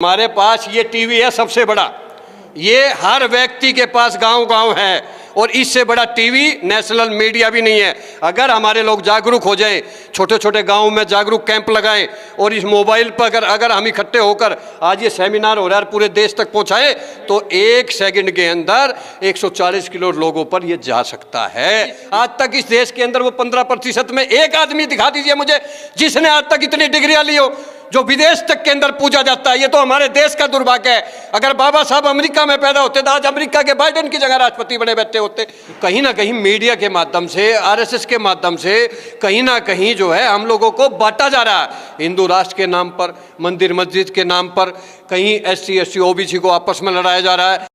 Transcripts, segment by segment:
हमारे पास ये टीवी है सबसे बड़ा, ये हर व्यक्ति के पास गांव-गांव है और इससे बड़ा टीवी नेशनल मीडिया भी नहीं है। अगर हमारे लोग जागरूक हो जाएं, छोटे छोटे गांव में जागरूक कैंप लगाएं और इस मोबाइल पर अगर हम इकट्ठे होकर आज ये सेमिनार हो रहा है पूरे देश तक पहुंचाएं तो 1 सेकंड के अंदर 140 करोड़ लोगों पर ये जा सकता है। आज तक इस देश के अंदर वो 15% में एक आदमी दिखा दीजिए मुझे जिसने आज तक इतनी डिग्रियां ली हो, जो विदेश तक के अंदर पूजा जाता है। ये तो हमारे देश का दुर्भाग्य है। अगर बाबा साहब अमेरिका में पैदा होते तो आज अमेरिका के बाइडेन की जगह राष्ट्रपति बने बैठे होते। कहीं ना कहीं मीडिया के माध्यम से, आरएसएस के माध्यम से कहीं ना कहीं जो है हम लोगों को बांटा जा रहा है। हिंदू राष्ट्र के नाम पर, मंदिर मस्जिद के नाम पर, कहीं SC ST OBC को आपस में लड़ाया जा रहा है।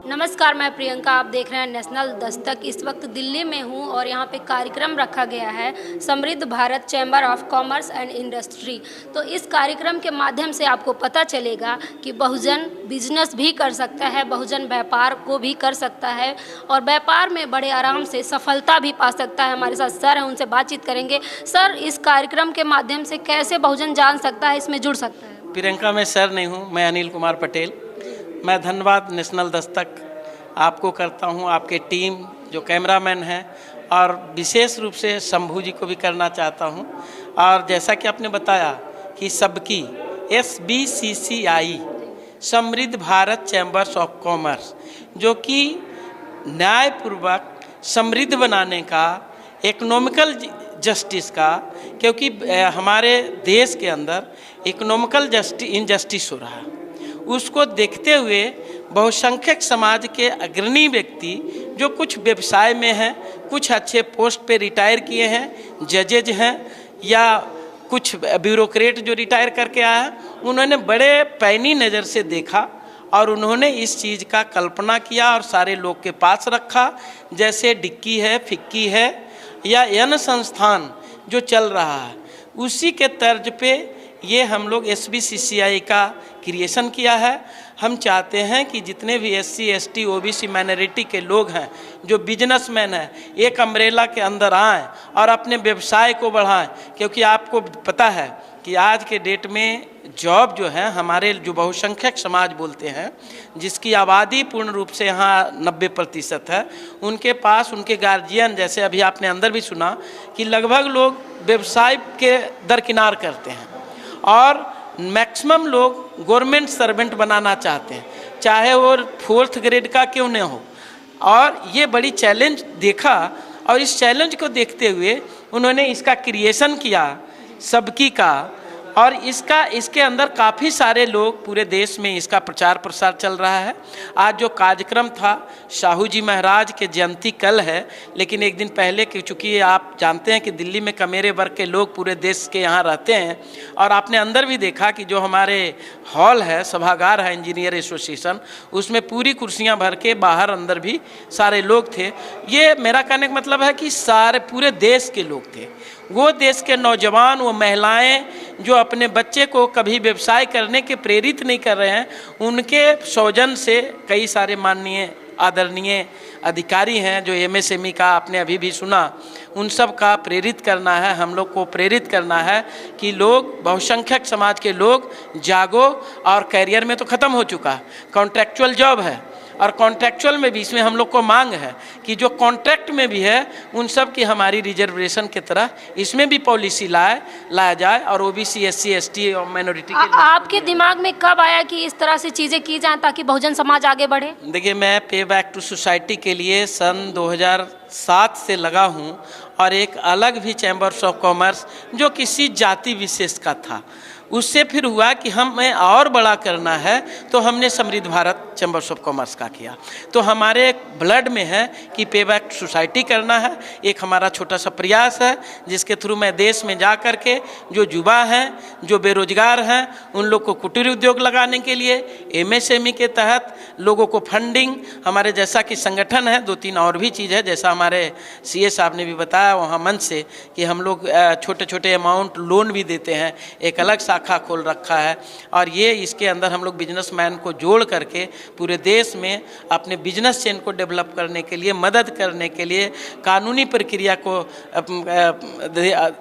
नमस्कार, मैं प्रियंका, आप देख रहे हैं नेशनल दस्तक। इस वक्त दिल्ली में हूं और यहां पे कार्यक्रम रखा गया है समृद्ध Bharat chamber of commerce and industry. तो इस कार्यक्रम के माध्यम से आपको पता चलेगा कि बहुजन बिजनेस भी कर सकता है, बहुजन व्यापार को भी कर सकता है और व्यापार में बड़े आराम से सफलता भी पा सकता है। हमारे साथ सर हैं, उनसे बातचीत करेंगे। सर, इस कार्यक्रम के माध्यम से कैसे बहुजन जान सकता है, इसमें जुड़ सकता है? प्रियंका, मैं सर नहीं हूँ, मैं अनिल कुमार पटेल। मैं धन्यवाद नेशनल दस्तक आपको करता हूं, आपके टीम जो कैमरामैन हैं, और विशेष रूप से शंभू जी को भी करना चाहता हूं। और जैसा कि आपने बताया कि सबकी SBCCI समृद्ध भारत चैम्बर्स ऑफ कॉमर्स, जो कि न्यायपूर्वक समृद्ध बनाने का, इकोनॉमिकल जस्टिस का, क्योंकि हमारे देश के अंदर इकोनॉमिकल इनजस्टिस हो रहा है, उसको देखते हुए बहुसंख्यक समाज के अग्रणी व्यक्ति जो कुछ व्यवसाय में हैं, कुछ अच्छे पोस्ट पे रिटायर किए हैं, जजेज हैं, या कुछ ब्यूरोक्रेट जो रिटायर करके आया है, उन्होंने बड़े पैनी नज़र से देखा और उन्होंने इस चीज़ का कल्पना किया और सारे लोग के पास रखा। जैसे डिक्की है, फिक्की है, या यन संस्थान जो चल रहा है, उसी के तर्ज पे ये हम लोग SBCCI का क्रिएशन किया है। हम चाहते हैं कि जितने भी SC ST OBC माइनॉरिटी के लोग हैं, जो बिजनेसमैन हैं, एक अम्ब्रेला के अंदर आएँ और अपने व्यवसाय को बढ़ाएं। क्योंकि आपको पता है कि आज के डेट में जॉब जो है, हमारे जो बहुसंख्यक समाज बोलते हैं, जिसकी आबादी पूर्ण रूप से यहाँ 90% है, उनके पास उनके गार्जियन, जैसे अभी आपने अंदर भी सुना कि लगभग लोग व्यवसाय के दरकिनार करते हैं और मैक्सिमम लोग गवर्नमेंट सर्वेंट बनाना चाहते हैं, चाहे वो 4th ग्रेड का क्यों न हो। और ये बड़ी चैलेंज देखा और इस चैलेंज को देखते हुए उन्होंने इसका क्रिएशन किया सबकी का, और इसके अंदर काफ़ी सारे लोग, पूरे देश में इसका प्रचार प्रसार चल रहा है। आज जो कार्यक्रम था, शाहू जी महाराज के जयंती कल है, लेकिन एक दिन पहले, चूँकि आप जानते हैं कि दिल्ली में कमेरे वर्ग के लोग पूरे देश के यहाँ रहते हैं, और आपने अंदर भी देखा कि जो हमारे हॉल है, सभागार है इंजीनियर एसोसिएशन, उसमें पूरी कुर्सियाँ भर के, बाहर अंदर भी सारे लोग थे। ये मेरा कहने का मतलब है कि सारे पूरे देश के लोग थे। वो देश के नौजवान, वो महिलाएं जो अपने बच्चे को कभी व्यवसाय करने के प्रेरित नहीं कर रहे हैं, उनके सौजन से कई सारे माननीय आदरणीय अधिकारी हैं जो MSME का आपने अभी भी सुना, उन सब का प्रेरित करना है, हम लोग को प्रेरित करना है कि लोग, बहुसंख्यक समाज के लोग जागो। और कैरियर में तो ख़त्म हो चुका है, कॉन्ट्रैक्चुअल जॉब है, और कॉन्ट्रैक्चुअल में भी इसमें हम लोग को मांग है कि जो कॉन्ट्रैक्ट में भी है उन सब की हमारी रिजर्वेशन की तरह इसमें भी पॉलिसी लाया जाए, और OBC SC ST और माइनॉरिटी के आपके दिमाग में कब आया कि इस तरह से चीज़ें की जाएं ताकि बहुजन समाज आगे बढ़े? देखिए, मैं पे बैक टू सोसाइटी के लिए सन 2007 से लगा हूँ, और एक अलग भी चैम्बर्स ऑफ कॉमर्स जो किसी जाति विशेष का था, उससे फिर हुआ कि हमें और बड़ा करना है, तो हमने समृद्ध भारत चैम्बर्स ऑफ कॉमर्स का किया। तो हमारे ब्लड में है कि पे बैक सोसाइटी करना है। एक हमारा छोटा सा प्रयास है जिसके थ्रू मैं देश में जा कर के जो युवा हैं, जो बेरोजगार हैं, उन लोग को कुटीर उद्योग लगाने के लिए MSME के तहत लोगों को फंडिंग, हमारे जैसा कि संगठन है, 2-3 और भी चीज़ है, जैसा हमारे CA साहब ने भी बताया वहाँ मंच से कि हम लोग छोटे छोटे अमाउंट लोन भी देते हैं। एक अलग शाखा खोल रखा है और ये इसके अंदर हम लोग बिजनेसमैन को जोड़ करके पूरे देश में अपने बिजनेस चेन को डेवलप करने के लिए, मदद करने के लिए, कानूनी प्रक्रिया को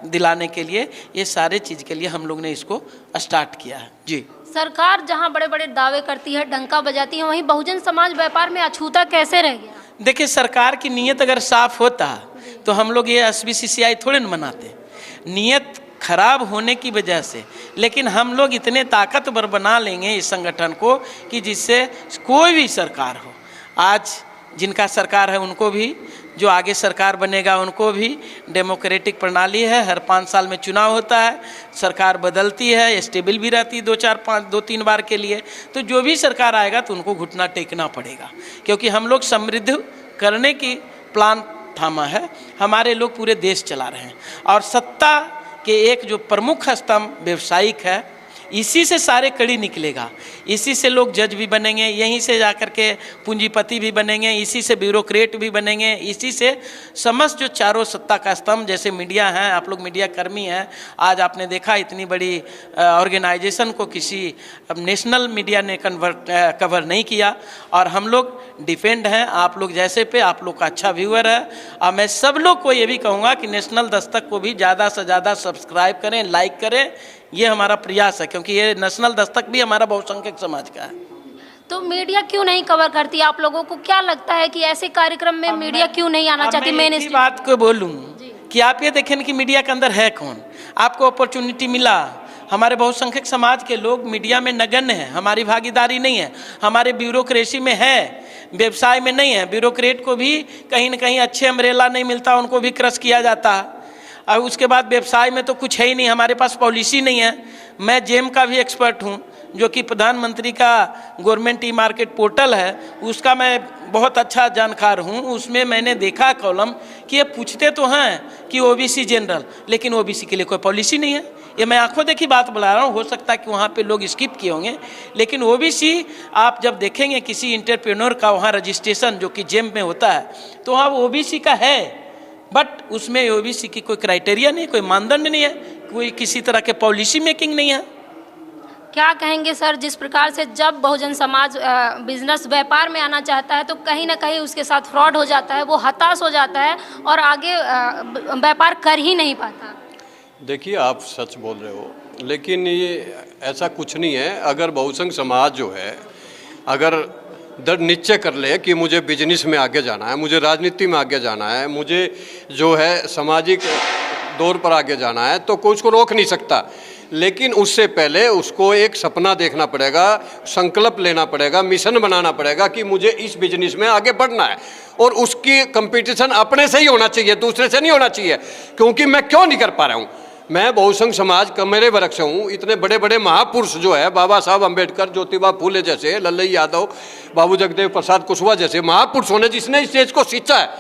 दिलाने के लिए, ये सारे चीज़ के लिए हम लोग ने इसको स्टार्ट किया है। जी, सरकार जहां बड़े बड़े दावे करती है, डंका बजाती है, वहीं बहुजन समाज व्यापार में अछूता कैसे रह गया? देखिए, सरकार की नीयत अगर साफ होता तो हम लोग ये SBCCI थोड़े न मनाते। नीयत खराब होने की वजह से, लेकिन हम लोग इतने ताकतवर बना लेंगे इस संगठन को कि जिससे कोई भी सरकार हो, आज जिनका सरकार है उनको भी, जो आगे सरकार बनेगा उनको भी डेमोक्रेटिक प्रणाली है। हर 5 साल में चुनाव होता है, सरकार बदलती है, स्टेबल भी रहती है 2-3 बार के लिए। तो जो भी सरकार आएगा तो उनको घुटना टेकना पड़ेगा, क्योंकि हम लोग समृद्ध करने की प्लान थामा है। हमारे लोग पूरे देश चला रहे हैं और सत्ता के एक जो प्रमुख स्तंभ व्यवसायिक है, इसी से सारे कड़ी निकलेगा। इसी से लोग जज भी बनेंगे, यहीं से जाकर के पूंजीपति भी बनेंगे, इसी से ब्यूरोक्रेट भी बनेंगे, इसी से समस्त जो चारों सत्ता का स्तंभ, जैसे मीडिया हैं, आप लोग मीडिया कर्मी हैं, आज आपने देखा इतनी बड़ी ऑर्गेनाइजेशन को किसी नेशनल मीडिया ने कवर नहीं किया और हम लोग डिफेंड हैं आप लोग जैसे पे। आप लोग का अच्छा व्यूअर है और मैं सब लोग को ये भी कहूँगा कि नेशनल दस्तक को भी ज़्यादा से ज़्यादा सब्सक्राइब करें, लाइक करें, ये हमारा प्रयास है, क्योंकि ये नेशनल दस्तक भी हमारा बहुसंख्यक समाज का है। तो मीडिया क्यों नहीं कवर करती? आप लोगों को क्या लगता है कि ऐसे कार्यक्रम में मीडिया क्यों नहीं आना चाहती? मैं इसी बात को बोलूँ कि आप ये देखें कि मीडिया के अंदर है कौन। आपको अपॉर्चुनिटी मिला, हमारे बहुसंख्यक समाज के लोग मीडिया में नगण्य हैं, हमारी भागीदारी नहीं है, हमारे ब्यूरोक्रेसी में है, व्यवसाय में नहीं है। ब्यूरोक्रेट को भी कहीं ना कहीं अच्छे अम्ब्रेला नहीं मिलता, उनको भी क्रश किया जाता है। और उसके बाद व्यवसाय में तो कुछ है ही नहीं, हमारे पास पॉलिसी नहीं है। मैं जेम का भी एक्सपर्ट हूँ, जो कि प्रधानमंत्री का गवर्नमेंट ई मार्केट पोर्टल है, उसका मैं बहुत अच्छा जानकार हूँ। उसमें मैंने देखा कॉलम कि ये पूछते तो हैं कि OBC जनरल, लेकिन OBC के लिए कोई पॉलिसी नहीं है। ये मैं आंखों देखी बात बता रहा हूँ, हो सकता है कि वहाँ पे लोग स्किप किए होंगे, लेकिन OBC आप जब देखेंगे किसी इंटरप्रेन्योर का वहाँ रजिस्ट्रेशन जो कि जेम में होता है, तो वहाँ OBC का है, बट उसमें OBC की कोई क्राइटेरिया नहीं, कोई मानदंड नहीं है, कोई किसी तरह के पॉलिसी मेकिंग नहीं है। क्या कहेंगे सर, जिस प्रकार से जब बहुजन समाज बिजनेस व्यापार में आना चाहता है तो कहीं ना कहीं उसके साथ फ्रॉड हो जाता है, वो हताश हो जाता है और आगे व्यापार कर ही नहीं पाता? देखिए, आप सच बोल रहे हो, लेकिन ये ऐसा कुछ नहीं है। अगर बहुसंख्यक समाज जो है, अगर दृढ़ निश्चय कर ले कि मुझे बिजनेस में आगे जाना है, मुझे राजनीति में आगे जाना है, मुझे जो है सामाजिक दौर पर आगे जाना है, तो कोई उसको रोक नहीं सकता। लेकिन उससे पहले उसको एक सपना देखना पड़ेगा, संकल्प लेना पड़ेगा, मिशन बनाना पड़ेगा कि मुझे इस बिजनेस में आगे बढ़ना है। और उसकी कंपटीशन अपने से ही होना चाहिए, दूसरे से नहीं होना चाहिए। क्योंकि मैं क्यों नहीं कर पा रहा हूँ? मैं बहुसंख्यक समाज का मेरे वर्ग से हूँ। इतने बड़े बड़े महापुरुष जो है, बाबा साहब अम्बेडकर, ज्योतिबा फूले जैसे, लल्लई यादव, बाबू जगदेव प्रसाद कुशवाहा जैसे महापुरुषों ने, जिसने इस देश को सींचा है,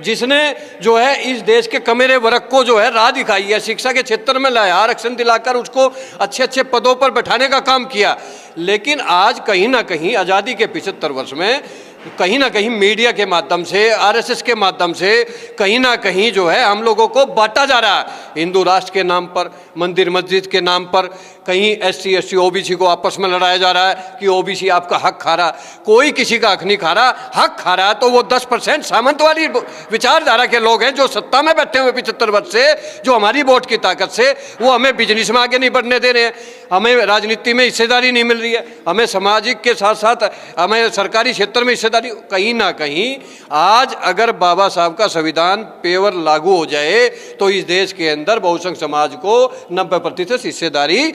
जिसने जो है इस देश के कमेरे वर्ग को जो है राह दिखाई है, शिक्षा के क्षेत्र में लाया, आरक्षण दिलाकर उसको अच्छे अच्छे पदों पर बैठाने का काम किया। लेकिन आज कहीं ना कहीं आज़ादी के 75 वर्ष में कहीं ना कहीं मीडिया के माध्यम से, RSS के माध्यम से कहीं ना कहीं जो है हम लोगों को बांटा जा रहा है। हिंदू राष्ट्र के नाम पर, मंदिर मस्जिद के नाम पर, कहीं SC SC OBC को आपस में लड़ाया जा रहा है कि OBC आपका हक खा रहा। कोई किसी का हक नहीं खा रहा। हक खा रहा तो वो 10% सामंतवादी विचारधारा के लोग हैं, जो सत्ता में बैठे हुए 75 वर्ष से, जो हमारी वोट की ताकत से वो हमें बिजनेस में आगे नहीं बढ़ने दे रहे हैं, हमें राजनीति में हिस्सेदारी नहीं मिल रही है, हमें सामाजिक के साथ साथ हमें सरकारी क्षेत्र में हिस्सेदारी। कहीं ना कहीं आज अगर बाबा साहब का संविधान पेवर लागू हो जाए तो इस देश के अंदर बहुसंख्यक समाज को 90% हिस्सेदारी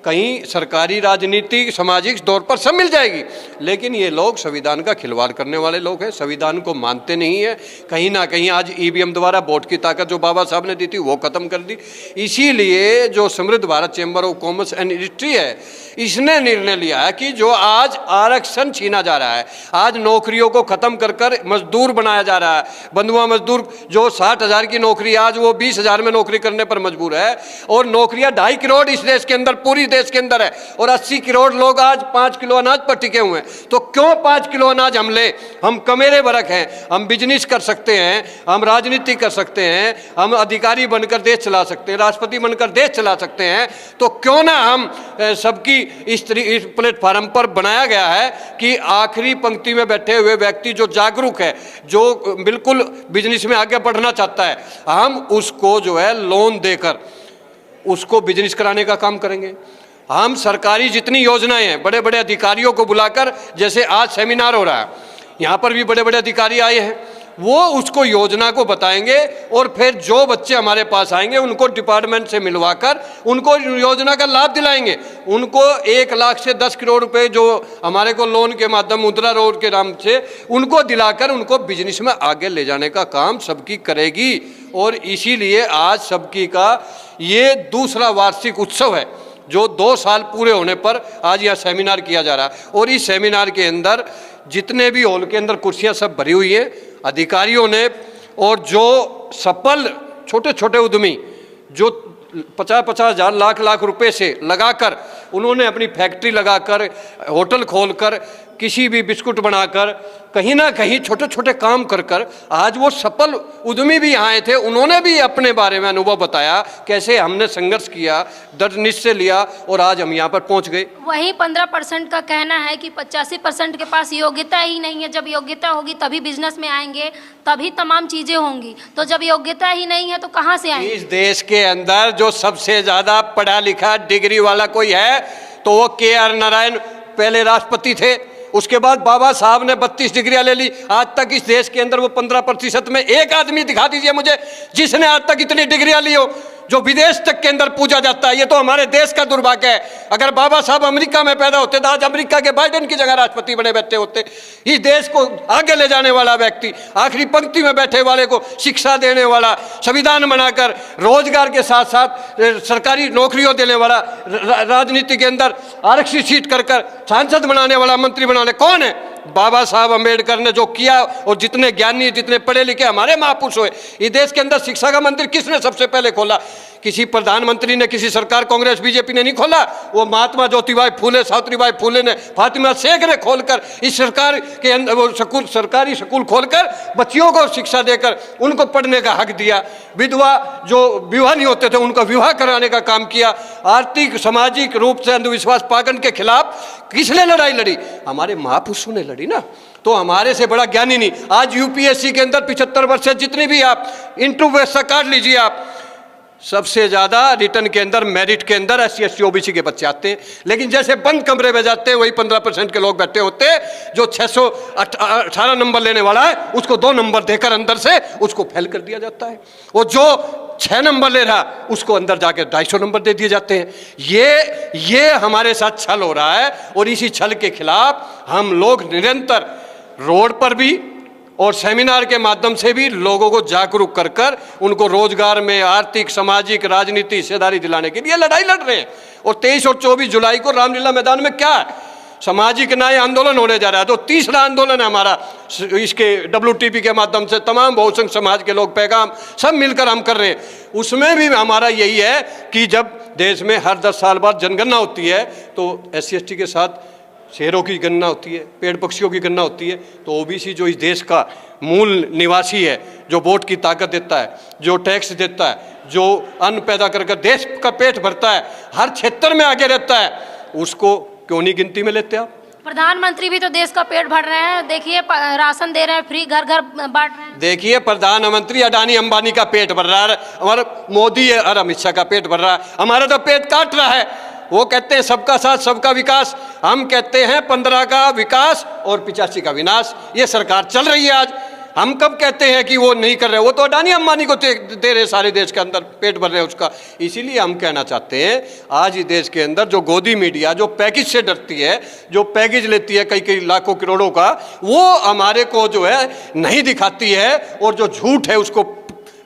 कहीं सरकारी, राजनीतिक, सामाजिक तौर पर सब मिल जाएगी। लेकिन ये लोग संविधान का खिलवाड़ करने वाले लोग हैं, संविधान को मानते नहीं है। कहीं ना कहीं आज EVM द्वारा वोट की ताकत जो बाबा साहब ने दी थी वो खत्म कर दी। इसीलिए जो समृद्ध Bharat chamber of commerce and industry है, इसने निर्णय लिया है कि जो आज आरक्षण छीना जा रहा है, आज नौकरियों को खत्म कर कर मजदूर बनाया जा रहा है, बंधुआ मजदूर जो 60,000 की नौकरी आज वो 20,000 में नौकरी करने पर मजबूर है, और नौकरियां 2.5 करोड़ इस देश के अंदर, पूरी देश के अंदर है, और 80 करोड़ लोग आज 5 किलो अनाज पर टिके हुए हैं। तो क्यों 5 किलो अनाज हम ले? हम कमेरे बरक हैं, हम बिजनेस कर सकते हैं, हम राजनीति कर सकते हैं, हम अधिकारी बनकर देश चला सकते हैं, राष्ट्रपति बनकर देश चला सकते हैं। तो क्यों ना हम सबकी इस प्लेटफार्म पर बनाया गया है कि आखिरी पंक्ति में बैठे हुए व्यक्ति जो जागरूक है, जो बिल्कुल बिजनेस में आगे बढ़ना चाहता है, हम उसको जो है लोन देकर उसको बिजनेस कराने का काम करेंगे। हम सरकारी जितनी योजनाएं हैं, बड़े बड़े अधिकारियों को बुलाकर, जैसे आज सेमिनार हो रहा है, यहाँ पर भी बड़े बड़े अधिकारी आए हैं, वो उसको योजना को बताएंगे, और फिर जो बच्चे हमारे पास आएंगे उनको डिपार्टमेंट से मिलवाकर उनको योजना का लाभ दिलाएंगे। उनको 1 लाख से 10 करोड़ रुपए जो हमारे को लोन के माध्यम मुद्रा रोड के नाम से उनको दिलाकर उनको बिजनेस में आगे ले जाने का काम सबकी करेगी। और इसीलिए आज सबकी का ये दूसरा वार्षिक उत्सव है, जो 2 साल पूरे होने पर आज यह सेमिनार किया जा रहा है। और इस सेमिनार के अंदर जितने भी हॉल के अंदर कुर्सियां सब भरी हुई है, अधिकारियों ने, और जो सफल छोटे छोटे उद्यमी जो 50-50 हज़ार लाख रुपए से लगाकर उन्होंने अपनी फैक्ट्री लगाकर, होटल खोलकर, किसी भी बिस्कुट बनाकर, कहीं ना कहीं छोटे छोटे काम कर कर आज वो सफल उद्यमी भी यहाँ आए थे। उन्होंने भी अपने बारे में अनुभव बताया, कैसे हमने संघर्ष किया, दृढ़ निश्चय लिया, और आज हम यहाँ पर पहुँच गए। वहीं 15% का कहना है कि 85% के पास योग्यता ही नहीं है। जब योग्यता होगी तभी बिजनेस में आएंगे, तभी तमाम चीज़ें होंगी। तो जब योग्यता ही नहीं है तो कहाँ से आएंगे? इस देश के अंदर जो सबसे ज़्यादा पढ़ा लिखा डिग्री वाला कोई है तो वो KR नारायण पहले राष्ट्रपति थे, उसके बाद बाबा साहब ने 32 डिग्रियां ले ली। आज तक इस देश के अंदर वो 15% में एक आदमी दिखा दीजिए मुझे जिसने आज तक इतनी डिग्रियां ली हो, जो विदेश तक के अंदर पूजा जाता है। ये तो हमारे देश का दुर्भाग्य है। अगर बाबा साहब अमेरिका में पैदा होते तो आज अमेरिका के बाइडेन की जगह राष्ट्रपति बने बैठे होते। इस देश को आगे ले जाने वाला व्यक्ति, आखिरी पंक्ति में बैठे वाले को शिक्षा देने वाला, संविधान बनाकर रोजगार के साथ साथ सरकारी नौकरियों देने वाला, राजनीति के अंदर आरक्षित सीट कर सांसद बनाने वाला, मंत्री बनाने, कौन है? बाबा साहब अम्बेडकर ने जो किया, और जितने ज्ञानी, जितने पढ़े लिखे हमारे महापुरुष हुए। इस देश के अंदर शिक्षा का मंदिर किसने सबसे पहले खोला? किसी प्रधानमंत्री ने, किसी सरकार, कांग्रेस बीजेपी ने नहीं खोला। वो महात्मा ज्योतिबाई फूले, सावित्रीबाई फूले ने, फातिमा शेख ने खोलकर इस सरकार के अंदर वो सरकारी स्कूल खोलकर बच्चियों को शिक्षा देकर उनको पढ़ने का हक दिया। विधवा जो विवाह नहीं होते थे उनको विवाह कराने का काम किया। आर्थिक सामाजिक रूप से अंधविश्वास पाखंड के खिलाफ किसने लड़ाई लड़ी? हमारे महापुरुषों ने लड़ी ना। तो हमारे से बड़ा ज्ञानी नहीं। आज यूपीएससी के अंदर 75 वर्ष से जितनी भी आप इंटरव्यू व्यवस्था काट लीजिए, आप सबसे ज़्यादा रिटर्न के अंदर, मेरिट के अंदर SC ST OBC के बच्चे आते हैं। लेकिन जैसे बंद कमरे में जाते हैं वही 15% के लोग बैठे होते हैं। जो 618 नंबर लेने वाला है उसको 2 नंबर देकर अंदर से उसको फेल कर दिया जाता है। और जो 6 नंबर ले रहा उसको अंदर जाके 250 नंबर दे दिए जाते हैं। ये हमारे साथ छल हो रहा है, और इसी छल के खिलाफ हम लोग निरंतर रोड पर भी और सेमिनार के माध्यम से भी लोगों को जागरूक कर कर उनको रोजगार में, आर्थिक, सामाजिक, राजनीति हिस्सेदारी दिलाने के लिए लड़ाई लड़ रहे हैं। और 23 और 24 जुलाई को रामलीला मैदान में क्या है? सामाजिक न्याय आंदोलन होने जा रहा है। तो तीसरा आंदोलन है हमारा, इसके WTP के माध्यम से तमाम बहुसंख्य समाज के लोग, पैगाम सब मिलकर हम कर रहे हैं। उसमें भी हमारा यही है कि जब देश में हर 10 साल बाद जनगणना होती है तो SC ST के साथ शेरों की गणना होती है, पेड़ पक्षियों की गणना होती है। तो OBC जो इस देश का मूल निवासी है, जो वोट की ताकत देता है, जो टैक्स देता है, जो अन्न पैदा कर देश का पेट भरता है, हर क्षेत्र में आगे रहता है, उसको क्यों नहीं गिनती में लेते आप? प्रधानमंत्री भी तो देश का पेट भर रहे हैं। देखिए राशन दे रहे हैं, फ्री घर घर बांट रहे हैं। देखिए प्रधानमंत्री अडानी अंबानी का पेट भर रहा है, हमारा मोदी और अमित शाह का पेट भर रहा है। हमारा तो पेट काट रहा है। वो कहते हैं सबका साथ सबका विकास, हम कहते हैं 15 का विकास और 85 का विनाश। ये सरकार चल रही है आज। हम कब कहते हैं कि वो नहीं कर रहे? वो तो अडानी अंबानी को दे रहे, सारे देश के अंदर पेट भर रहे उसका। इसीलिए हम कहना चाहते हैं आज इस देश के अंदर जो गोदी मीडिया जो पैकेज से डरती है, जो पैकेज लेती है कई लाखों करोड़ों का, वो हमारे को जो है नहीं दिखाती है, और जो झूठ है उसको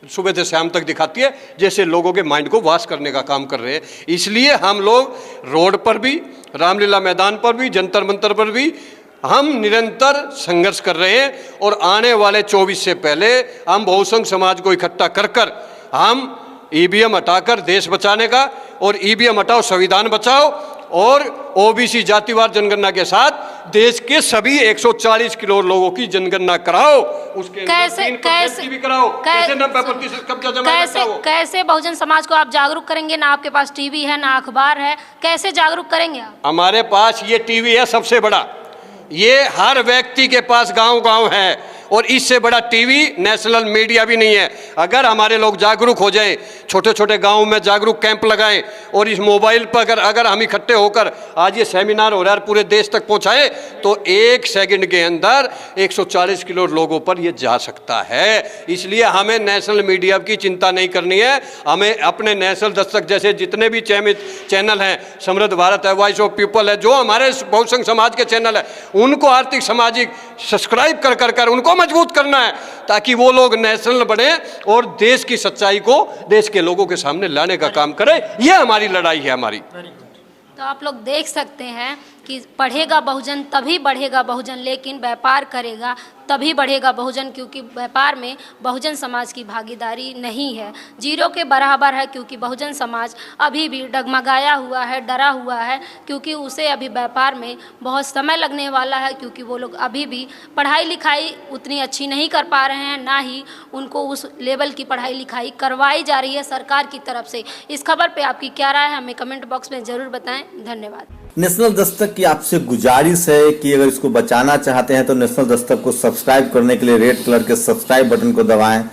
सुबह से शाम तक दिखाती है, जैसे लोगों के माइंड को वॉश करने का काम कर रहे हैं। इसलिए हम लोग रोड पर भी, रामलीला मैदान पर भी, जंतर मंतर पर भी हम निरंतर संघर्ष कर रहे हैं। और आने वाले 24 से पहले हम बहुसंख्य समाज को इकट्ठा कर कर हम ईवीएम हटाकर देश बचाने का, और ईवीएम हटाओ संविधान बचाओ, और ओबीसी जातिवार जनगणना के साथ देश के सभी 140 करोड़ लोगों की जनगणना कराओ। उसके कैसे भी कराओ, कैसे 90% कब्जा जमा कैसे बहुजन समाज को आप जागरूक करेंगे? ना आपके पास टीवी है, ना अखबार है, कैसे जागरूक करेंगे आप? हमारे पास ये टीवी है सबसे बड़ा, ये हर व्यक्ति के पास गांव-गांव है, और इससे बड़ा टीवी नेशनल मीडिया भी नहीं है। अगर हमारे लोग जागरूक हो जाएं, छोटे छोटे गांव में जागरूक कैंप लगाएं, और इस मोबाइल पर अगर हम इकट्ठे होकर आज ये सेमिनार हो रहा है पूरे देश तक पहुंचाएं, तो 1 सेकंड के अंदर 140 करोड़ लोगों पर ये जा सकता है। इसलिए हमें नेशनल मीडिया की चिंता नहीं करनी है। हमें अपने नेशनल दस्तक जैसे जितने भी चैनल हैं, समृद्ध भारत है, वॉइस ऑफ पीपल है, जो हमारे बहुसंख्य समाज के चैनल है, उनको आर्थिक सामाजिक सब्सक्राइब कर उनको मजबूत करना है, ताकि वो लोग नेशनल बने और देश की सच्चाई को देश के लोगों के सामने लाने का काम करें। यह हमारी लड़ाई है हमारी। तो आप लोग देख सकते हैं कि पढ़ेगा बहुजन तभी बढ़ेगा बहुजन, लेकिन व्यापार करेगा तभी बढ़ेगा बहुजन, क्योंकि व्यापार में बहुजन समाज की भागीदारी नहीं है, जीरो के बराबर है। क्योंकि बहुजन समाज अभी भी डगमगाया हुआ है, डरा हुआ है, क्योंकि उसे अभी व्यापार में बहुत समय लगने वाला है, क्योंकि वो लोग अभी भी पढ़ाई लिखाई उतनी अच्छी नहीं कर पा रहे हैं, ना ही उनको उस लेवल की पढ़ाई लिखाई करवाई जा रही है सरकार की तरफ से। इस खबर पर आपकी क्या राय है, हमें कमेंट बॉक्स में ज़रूर बताएं। धन्यवाद। नेशनल दस्तक की आपसे गुजारिश है कि अगर इसको बचाना चाहते हैं तो नेशनल दस्तक को सब्सक्राइब करने के लिए रेड कलर के सब्सक्राइब बटन को दबाएं,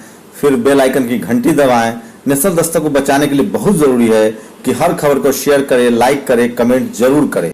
फिर बेल आइकन की घंटी दबाएं। नेशनल दस्तक को बचाने के लिए बहुत जरूरी है कि हर खबर को शेयर करें, लाइक करें, कमेंट जरूर करें।